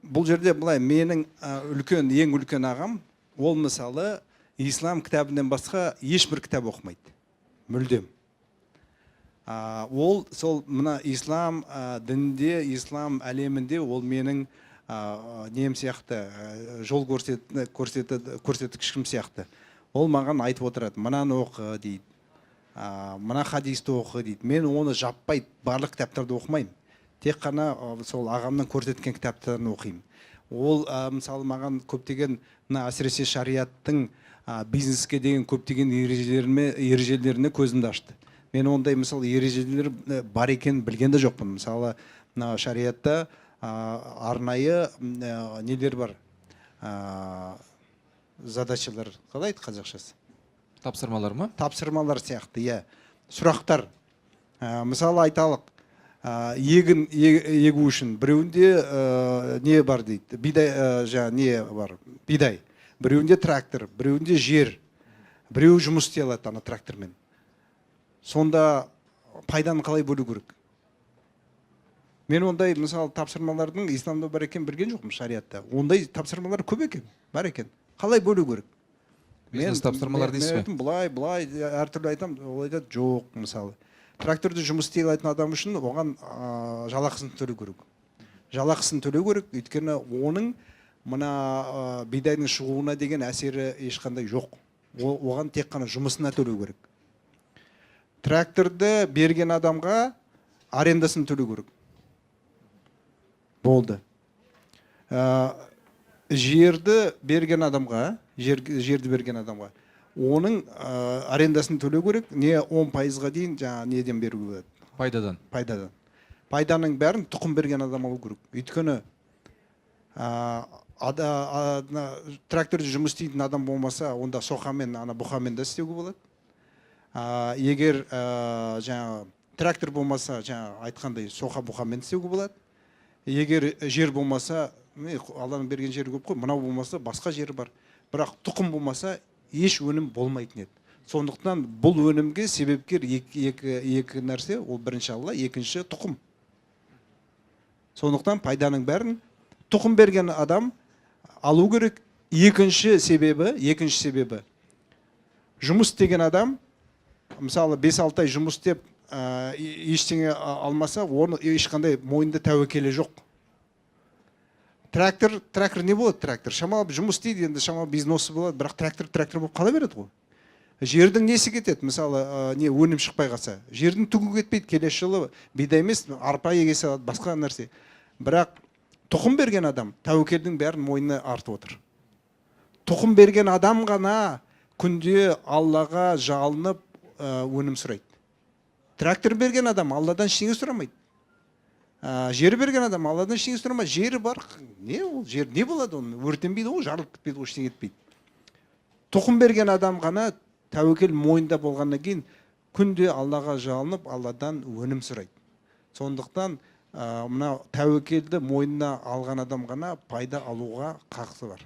бұл жерде былай менің ең үлкен ағам, ол мысалы ислам кітабынан басқа ешбір кітап оқымайды. Мүлдем. Ол сол мына ислам дінінде, ислам әлемінде ол менің нем сияқты, жол көрсеткішім сияқты. Ол маған айтып отырады, мынаны оқы дейді, мына хадисті оқы дейді. Мен оны жаппай барлық кітаптарды оқымаймын. Тек қана сол ағамның көрсеткен кітаптарын оқимын. Ол мысалы маған көптеген әсіресе шариаттың бизнеске деген көптеген ережелеріне көзімді ашты. Мен ондай мысалы ережелер бар екенін білген де жоқпын. Мысалы шариатта арнайы нелер бар, задачалар, қалай айтты қазақшасы? Тапсырмалар ма? Тапсырмалар сияқты, иә. Сұрақтар. Мысалы айталық, егін егу үшін біреуінде не бар дейді, не бар, бидай. Біреуінде трактор, біреуінде жер, біреу жұмыс істей алады ана трактормен. Сонда пайданы қалай бөлу керек? Мен ондай мысалы тапсырмалардың исламда бар екен білген жоқпын, шариатта. Ондай тапсырмалар көп екен, бар екен. Қалай бөлу керек? Бизнес тапсырмалар дейсіз бе? Мен былай әртүрлі айтам, ол айтады, жоқ, мысалы. Тракторды жұмыс істей алатын адам үшін оған жалақысын төлеу керек. Жалақысын төлеу керек, өйткені оның мына бидайдың шығуына деген әсері ешқандай жоқ. Оған тек қана жұмысына төлеу керек. Тракторды берген адамға арендасын төлеу керек. Болды. Жерді берген адамға, оның арендасын төлеу керек, не 10%-ға дейін жаңа неден беру керек? Пайдадан. Пайданың бәрін тұқым берген адам алу керек. Өйткені тракторды жұмыс істейтін адам болмаса, онда соқамен, бұқамен да істеуге болады. Егер жаңа трактор болмаса, жаңа айтқандай соқа бұқамен істеуге болады. Егер жер болмаса, Алланың берген жері көп қой, мынау болмаса басқа жері бар. Бірақ тұқым болмаса, еш өнім болмайтын еді. Сондықтан бұл өнімге себепкер екі нәрсе, ол бірінші Алла, екінші тұқым. Сондықтан пайданың бәрін тұқым берген адам алу керек. Екінші себебі жұмыс деген адам, мысалы 5-6 ай жұмыс істеп ештеңе алмаса, оны ешқандай мойнында тәуекелі жоқ. Трактор не болады? Трактор шамалы жұмыс істейді, енді шамалы бизнесі болады, бірақ трактор болып қала береді ғой. Жердің несі кетеді? Мысалы, өнім шықпай қалса, жердің түгі кетпейді, келесі жылы бидай емес, арпа егесе алады, басқа нәрсе. Бірақ тұқым берген адам тәуекелдің бәрін мойнына артып отыр. Тұқым берген адам ғана күнде Аллаға жалынып өнім сұрайды. Трактор берген адам Алладан ештеңе сұрамайды. Жер берген адам Алладан ештеңе сұрамайды. Жері бар, не ол жер не болады? Оны өртенбейді, ол жарылып кетпейді, ол ештеңе етпейді. Тұқым берген адам ғана тәуекел мойнында болғаннан кейін күнде Аллаға жалынып, Алладан өнім сұрайды. Сондықтан мына тәуекелді мойнына алған адам ғана пайда алуға қақысы бар.